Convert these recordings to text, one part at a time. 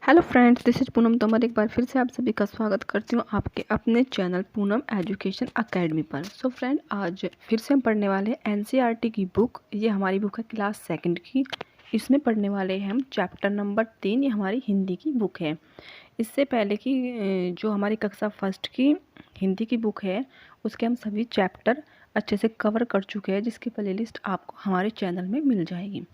Hello friends, this is Poonam Tomar. एक बार फिर से आप सभी का स्वागत करती हूँ आपके अपने चैनल पूनम एजुकेशन एकेडमी पर। सो फ्रेंड, आज फिर से हम पढ़ने वाले हैं एनसीईआरटी की बुक। ये हमारी बुक है क्लास सेकंड की। इसमें पढ़ने वाले हैं हम चैप्टर नंबर 3। ये हमारी हिंदी की बुक है। इससे पहले की जो हमारी कक्षा फर्स्ट की हिंदी की बुक है उसके हम सभी चैप्टर अच्छे से कवर कर चुके हैं, जिसकी प्लेलिस्ट आपको हमारे चैनल में मिल जाएगी।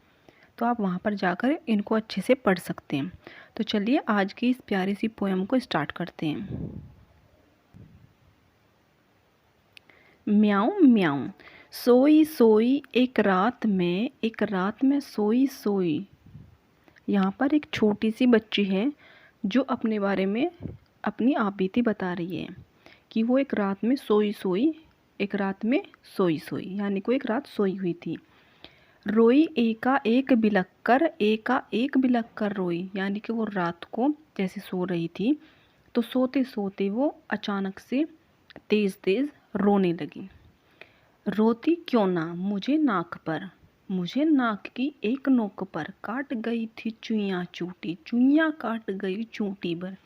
तो आप वहाँ पर जाकर इनको अच्छे से पढ़ सकते हैं। तो चलिए आज की इस प्यारी सी पोएम को स्टार्ट करते हैं। म्याऊं म्याऊं सोई सोई एक रात में सोई सोई। यहाँ पर एक छोटी सी बच्ची है जो अपने बारे में अपनी आप बीती बता रही है कि वो एक रात में सोई सोई, एक रात में सोई सोई, यानी को एक रात सोई हुई थी। रोई एका एक बिलक कर रोई, यानी कि वो रात को जैसे सो रही थी तो सोते सोते वो अचानक से तेज तेज रोने लगी। रोती क्यों ना मुझे नाक की एक नोक पर काट गई थी चुइयाँ काट गई चूंटी भर।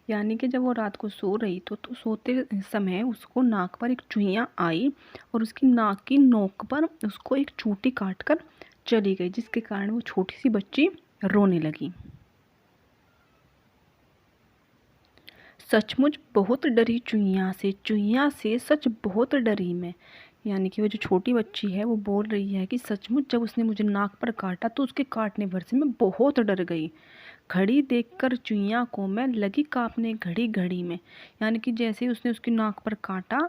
यानी कि जब वो रात को सो रही तो सोते समय उसको नाक पर एक चुइयाँ आई और उसकी नाक की नोक पर उसको एक चूंटी काट कर चली गई, जिसके कारण वो छोटी सी बच्ची रोने लगी। सचमुच बहुत डरी चुइयाँ से सच बहुत डरी मैं। यानी कि वो जो छोटी बच्ची है वो बोल रही है कि सचमुच जब उसने मुझे नाक पर काटा तो उसके काटने भर से मैं बहुत डर गई। घड़ी देखकर चुइयाँ को मैं लगी कांपने घड़ी घड़ी में। यानी कि जैसे ही उसने उसकी नाक पर काटा,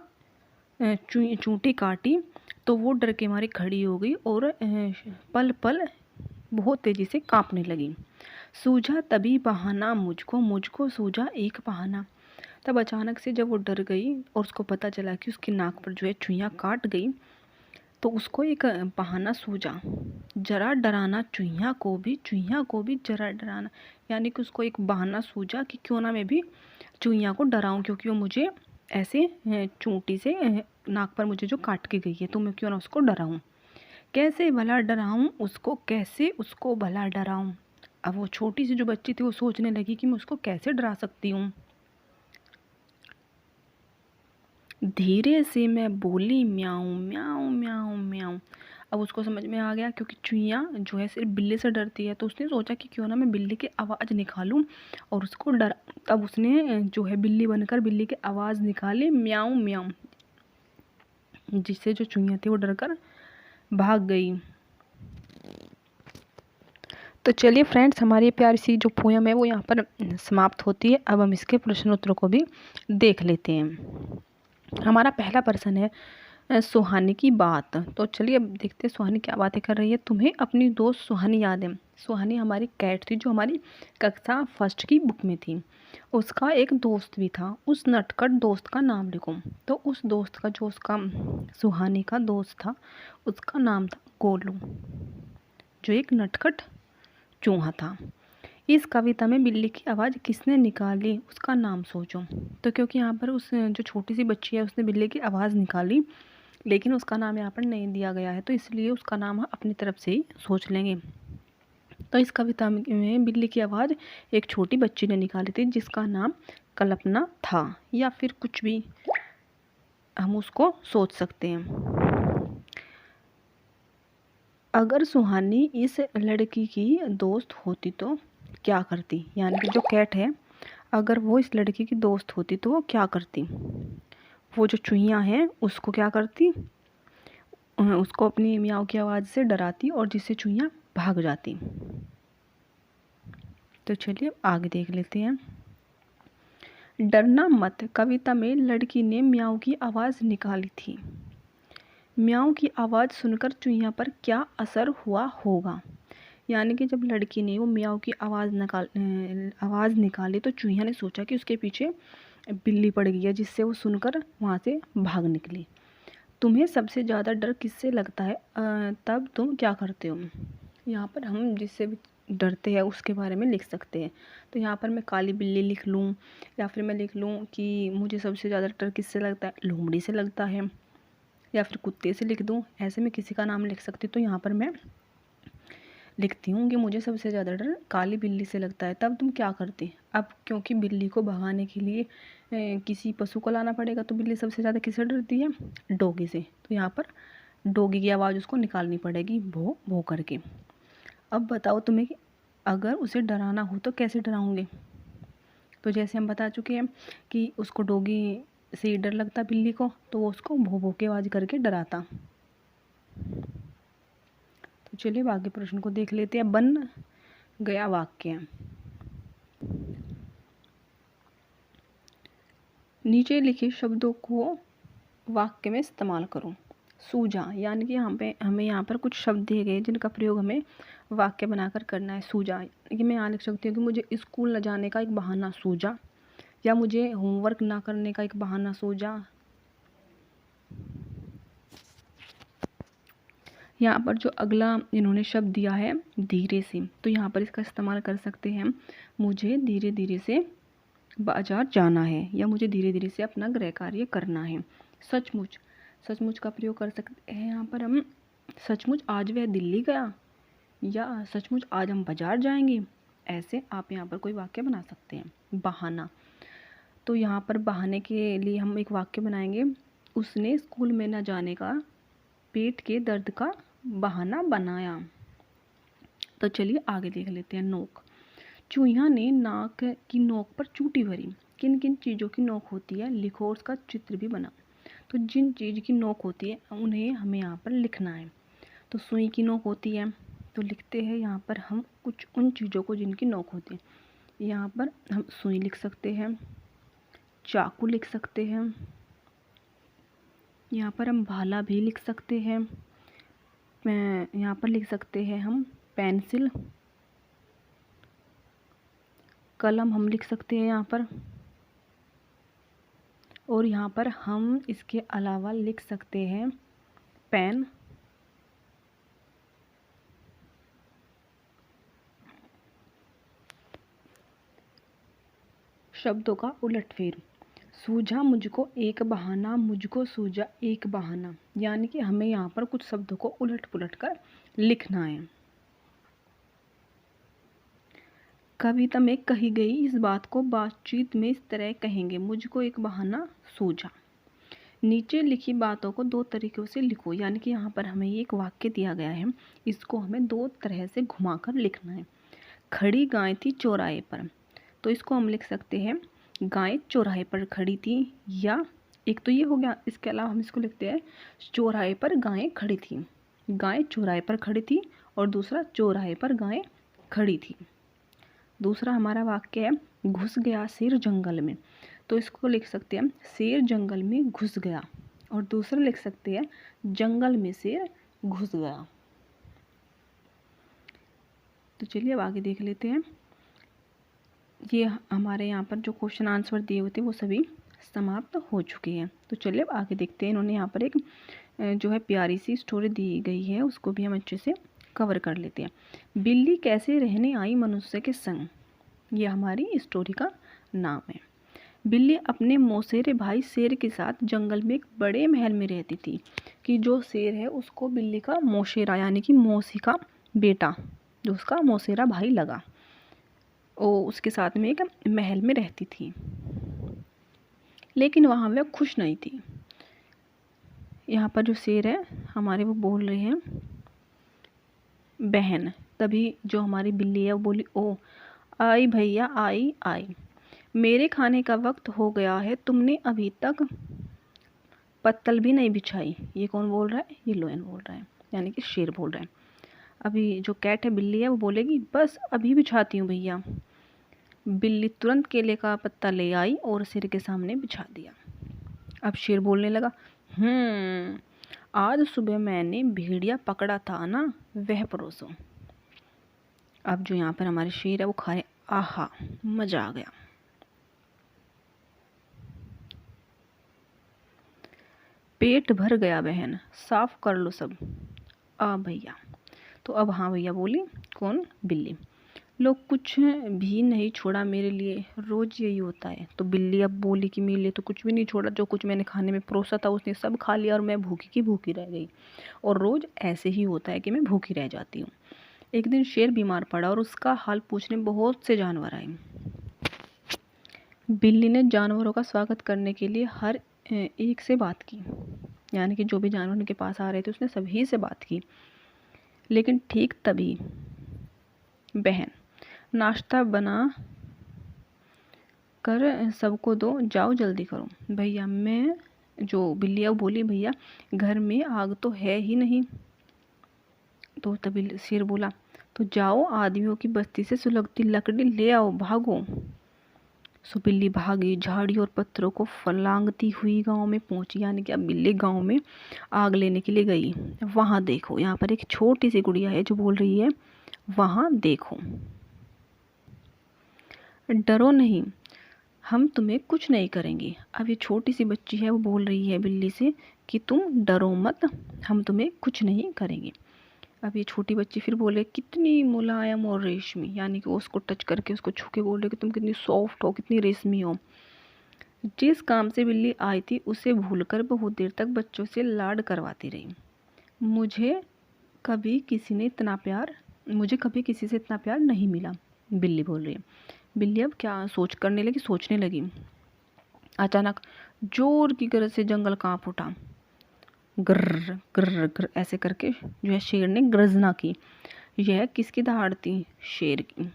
चूंटी काटी, तो वो डर के मारे खड़ी हो गई और पल पल बहुत तेजी से कांपने लगी। सूझा तभी बहाना मुझको सूझा एक बहाना। तब अचानक से जब वो डर गई और उसको पता चला कि उसकी नाक पर जो है चुइयाँ काट गई, तो उसको एक बहाना सूझा। जरा डराना चुइयाँ को भी जरा डराना। यानी कि उसको एक बहाना सूझा कि क्यों ना मैं भी चुइयाँ को डराऊं, क्योंकि वो मुझे ऐसे चूंटी से नाक पर मुझे जो काट के गई है, तो मैं क्यों ना उसको डराऊं। कैसे उसको भला डराऊं। अब वो छोटी सी जो बच्ची थी वो सोचने लगी कि मैं उसको कैसे डरा सकती हूँ। धीरे से मैं बोली म्याऊं म्याऊं म्याऊं म्याऊं। अब उसको समझ में आ गया, क्योंकि चुइयाँ जो है सिर्फ बिल्ली से डरती है, तो उसने सोचा कि क्यों ना मैं बिल्ली की आवाज़ निकालूं और उसको डर। तब उसने जो है बिल्ली बनकर बिल्ली की आवाज़ निकाली म्याऊं म्याऊं, जिससे जो चुइयाँ थी वो डरकर भाग गई। तो चलिए फ्रेंड्स, हमारी प्यारी सी जो पोयम है वो यहाँ पर समाप्त होती है। अब हम इसके प्रश्न उत्तरों को भी देख लेते हैं। हमारा पहला प्रश्न है सुहानी की बात। तो चलिए अब देखते हैं सुहानी क्या बातें कर रही है। तुम्हें अपनी दोस्त सुहानी याद है। सुहानी हमारी कैट थी जो हमारी कक्षा फर्स्ट की बुक में थी। उसका एक दोस्त भी था। उस नटखट दोस्त का नाम लिखो। तो उस दोस्त का जो उसका सुहानी का दोस्त था उसका नाम था गोलू, जो एक नटखट चूहा था। इस कविता में बिल्ली की आवाज़ किसने निकाली, उसका नाम सोचो। तो क्योंकि यहाँ पर उस जो छोटी सी बच्ची है उसने बिल्ली की आवाज़ निकाली, लेकिन उसका नाम यहाँ पर नहीं दिया गया है, तो इसलिए उसका नाम हम अपनी तरफ से ही सोच लेंगे। तो इस कविता में बिल्ली की आवाज़ एक छोटी बच्ची ने निकाली थी, जिसका नाम कल्पना था, या फिर कुछ भी हम उसको सोच सकते हैं। अगर सुहानी इस लड़की की दोस्त होती तो क्या करती। यानी कि जो कैट है, अगर वो इस लड़की की दोस्त होती तो वो क्या करती। वो जो चुहियाँ हैं उसको क्या करती, उसको अपनी मियाँव की आवाज़ से डराती और जिससे चुहियाँ भाग जाती। तो चलिए आगे देख लेते हैं। डरना मत कविता में लड़की ने मियाँव की आवाज़ निकाली थी। म्याऊं की आवाज़ सुनकर चुहिया पर क्या असर हुआ होगा। यानी कि जब लड़की ने वो म्याऊं की आवाज़ निकाली तो चुहिया ने सोचा कि उसके पीछे बिल्ली पड़ गई है, जिससे वो सुनकर वहाँ से भाग निकली। तुम्हें सबसे ज़्यादा डर किससे लगता है, तब तुम क्या करते हो। यहाँ पर हम जिससे भी डरते हैं उसके बारे में लिख सकते हैं। तो यहाँ पर मैं काली बिल्ली लिख लूँ, या फिर मैं लिख लूँ कि मुझे सबसे ज़्यादा डर किससे लगता है, लोमड़ी से लगता है, या फिर कुत्ते से लिख दूँ। ऐसे में किसी का नाम लिख सकती। तो यहाँ पर मैं लिखती हूँ कि मुझे सबसे ज़्यादा डर काली बिल्ली से लगता है। तब तुम क्या करती? अब क्योंकि बिल्ली को भगाने के लिए किसी पशु को लाना पड़ेगा, तो बिल्ली सबसे ज़्यादा किससे डरती है? डॉगी से। तो यहाँ पर डॉगी की आवाज़ उसको निकालनी पड़ेगी, भो भो करके। अब बताओ तुम्हें कि अगर उसे डराना हो तो कैसे डराऊंगे? तो जैसे हम बता चुके हैं कि उसको डॉगी से डर लगता बिल्ली को, तो वो उसको भो भो के आवाज़ करके डराता। तो चलिए आगे प्रश्न को देख लेते हैं। बन गया वाक्य। नीचे लिखे शब्दों को वाक्य में इस्तेमाल करो। सूझा, यानी कि हमें यहाँ पर कुछ शब्द दिए गए जिनका प्रयोग हमें वाक्य बनाकर करना है। सूझा, कि मैं यहाँ लिख सकती हूँ कि मुझे स्कूल न जाने का एक बहाना सूझा, या मुझे होमवर्क ना करने का एक बहाना सूझा। यहाँ पर जो अगला इन्होंने शब्द दिया है धीरे से, तो यहाँ पर इसका इस्तेमाल कर सकते हैं मुझे धीरे धीरे से बाजार जाना है, या मुझे धीरे धीरे से अपना गृह कार्य करना है। सचमुच, सचमुच का प्रयोग कर सकते हैं यहाँ पर हम, सचमुच आज वह दिल्ली गया, या सचमुच आज हम बाजार जाएंगे। ऐसे आप यहाँ पर कोई वाक्य बना सकते हैं। बहाना, तो यहाँ पर बहाने के लिए हम एक वाक्य बनाएंगे, उसने स्कूल में न जाने का पेट के दर्द का बहाना बनाया। तो चलिए आगे देख लेते हैं। नोक, चूहिया ने नाक की नोक पर चूटी भरी। किन किन चीज़ों की नोक होती है? लिखो और उसका चित्र भी बना। तो जिन चीज़ की नोक होती है उन्हें हमें यहाँ पर लिखना है। तो सुई की नोक होती है, तो लिखते हैं यहाँ पर हम कुछ उन चीज़ों को जिनकी नोक होती है। यहाँ पर हम सुई लिख सकते हैं, चाकू लिख सकते हैं, यहाँ पर हम भाला भी लिख सकते हैं, यहाँ पर लिख सकते हैं हम पेंसिल, कलम हम लिख सकते हैं यहाँ पर, और यहाँ पर हम इसके अलावा लिख सकते हैं पेन। शब्दों का उलटफेर, सूझा मुझको एक बहाना, मुझको सूझा एक बहाना, यानी कि हमें यहाँ पर कुछ शब्दों को उलट पुलट कर लिखना है। कविता में कही गई इस बात को बातचीत में इस तरह कहेंगे, मुझको एक बहाना सूझा। नीचे लिखी बातों को दो तरीकों से लिखो, यानी कि यहाँ पर हमें एक वाक्य दिया गया है, इसको हमें दो तरह से घुमाकर लिखना है। खड़ी गाय थी चौराहे पर, तो इसको हम लिख सकते हैं गाय चौराहे पर खड़ी थी, या एक तो ये हो गया, इसके अलावा हम इसको लिखते हैं चौराहे पर गाय खड़ी थी। गाय चौराहे पर खड़ी थी, और दूसरा चौराहे पर गाय खड़ी थी। दूसरा हमारा वाक्य है घुस गया शेर जंगल में, तो इसको लिख सकते हैं शेर जंगल में घुस गया, और दूसरा लिख सकते हैं जंगल में शेर घुस गया। तो चलिए अब आगे देख लेते हैं। ये हमारे यहाँ पर जो क्वेश्चन आंसर दिए हुए थे वो सभी समाप्त हो चुके हैं। तो चलिए अब आगे देखते हैं। इन्होंने यहाँ पर एक जो है प्यारी सी स्टोरी दी गई है, उसको भी हम अच्छे से कवर कर लेते हैं। बिल्ली कैसे रहने आई मनुष्य के संग, ये हमारी स्टोरी का नाम है। बिल्ली अपने मौसेरे भाई शेर के साथ जंगल में एक बड़े महल में रहती थी, कि जो शेर है उसको बिल्ली का मौसेरा यानी कि मौसी का बेटा, जो उसका मौसेरा भाई लगा, वो उसके साथ में एक महल में रहती थी, लेकिन वहाँ वह खुश नहीं थी। यहाँ पर जो शेर है हमारे वो बोल रहे हैं बहन, तभी जो हमारी बिल्ली है वो बोली ओ आई भैया आई आई, मेरे खाने का वक्त हो गया है, तुमने अभी तक पत्तल भी नहीं बिछाई। ये कौन बोल रहा है? ये लोयन बोल रहा है, यानी कि शेर बोल रहा है। अभी जो कैट है बिल्ली है वो बोलेगी बस अभी बिछाती हूँ भैया। बिल्ली तुरंत केले का पत्ता ले आई और शेर के सामने बिछा दिया। अब शेर बोलने लगा आज सुबह मैंने भेड़िया पकड़ा था ना, वह परोसो। अब जो यहाँ पर हमारे शेर है वो खा रहे, आहा मजा आ गया। पेट भर गया बहन, साफ कर लो सब। आ भैया, तो अब हाँ भैया बोली कौन? बिल्ली। लोग कुछ भी नहीं छोड़ा मेरे लिए, रोज़ यही होता है। तो बिल्ली अब बोली कि मेरे लिए तो कुछ भी नहीं छोड़ा, जो कुछ मैंने खाने में परोसा था उसने सब खा लिया और मैं भूखी की भूखी रह गई, और रोज़ ऐसे ही होता है कि मैं भूखी रह जाती हूँ। एक दिन शेर बीमार पड़ा और उसका हाल पूछने बहुत से जानवर आए। बिल्ली ने जानवरों का स्वागत करने के लिए हर एक से बात की, यानी कि जो भी जानवर उनके पास आ रहे थे उसने सभी से बात की। लेकिन ठीक तभी बहन, नाश्ता बना कर सबको दो, जाओ जल्दी करो। भैया, मैं जो बिल्ली है वो बोली, भैया घर में आग तो है ही नहीं। तो तभी शेर बोला, तो जाओ आदमियों की बस्ती से सुलगती लकड़ी ले आओ, भागो। सो बिल्ली भागी, झाड़ी और पत्थरों को फलांगती हुई गांव में पहुंची। यानी कि अब बिल्ली गांव में आग लेने के लिए गई। वहां देखो, यहाँ पर एक छोटी सी गुड़िया है जो बोल रही है, वहां देखो, डरो नहीं, हम तुम्हें कुछ नहीं करेंगे। अब ये छोटी सी बच्ची है वो बोल रही है बिल्ली से कि तुम डरो मत, हम तुम्हें कुछ नहीं करेंगे। अब ये छोटी बच्ची फिर बोले, कितनी मुलायम और रेशमी, यानी कि उसको टच करके उसको छू के बोल रहे कि तुम कितनी सॉफ्ट हो, कितनी रेशमी हो। जिस काम से बिल्ली आई थी उसे भूलकर बहुत देर तक बच्चों से लाड करवाती रही। मुझे कभी किसी से इतना प्यार नहीं मिला, बिल्ली बोल रही है। बिल्ली अब क्या सोचने लगी। अचानक जोर की गरज से जंगल कांप उठा। ग्र ग्र ग्र ऐसे करके जो है शेर ने गर्जना की। यह किसकी दहाड़ थी? शेर की।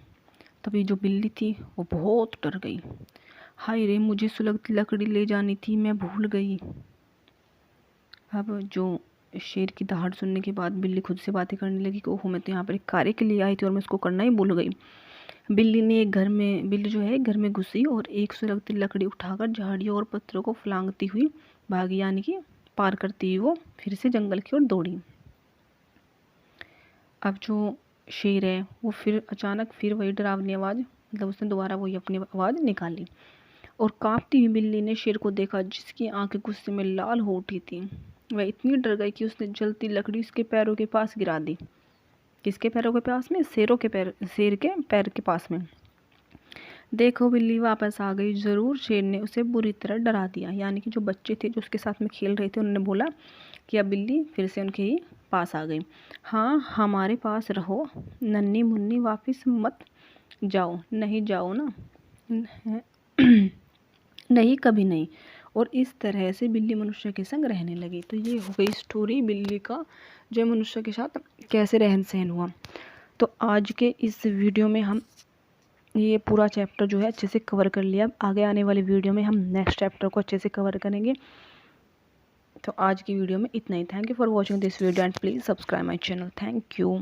तभी जो बिल्ली थी वो बहुत डर गई। हाय रे, मुझे सुलगती लकड़ी ले जानी थी, मैं भूल गई। अब जो शेर की दहाड़ सुनने के बाद बिल्ली खुद से बातें करने लगी कि ओहो, मैं तो यहाँ पर एक कार्य के लिए आई थी और मैं इसको करना ही भूल गई। बिल्ली जो है घर में घुसी और एक सुलगती लकड़ी उठाकर झाड़ियों और पत्थरों को फलांगती हुई भागी, यानी कि पार करती हुई वो फिर से जंगल की ओर दौड़ी। अब जो शेर है वो फिर अचानक फिर वही डरावनी आवाज़, मतलब उसने दोबारा वही अपनी आवाज़ निकाली और कांपती हुई बिल्ली ने शेर को देखा, जिसकी आंखें गुस्से में लाल हो उठी थी। वह इतनी डर गई कि उसने जलती लकड़ी उसके पैरों के पास गिरा दी। किसके पैरों के पास में? शेर के पैर के पास में। देखो, बिल्ली वापस आ गई। ज़रूर शेर ने उसे बुरी तरह डरा दिया। यानी कि जो बच्चे थे जो उसके साथ में खेल रहे थे उन्होंने बोला कि अब बिल्ली फिर से उनके ही पास आ गई। हाँ, हमारे पास रहो नन्ही मुन्नी, वापस मत जाओ। नहीं जाओ ना। नहीं, कभी नहीं। और इस तरह से बिल्ली मनुष्य के संग रहने लगी। तो ये हो गई स्टोरी बिल्ली का जो मनुष्य के साथ कैसे रहन सहन हुआ। तो आज के इस वीडियो में हम ये पूरा चैप्टर जो है अच्छे से कवर कर लिया। आगे आने वाली वीडियो में हम नेक्स्ट चैप्टर को अच्छे से कवर करेंगे। तो आज की वीडियो में इतना ही। Thank you for watching this video and please subscribe my channel. Thank you.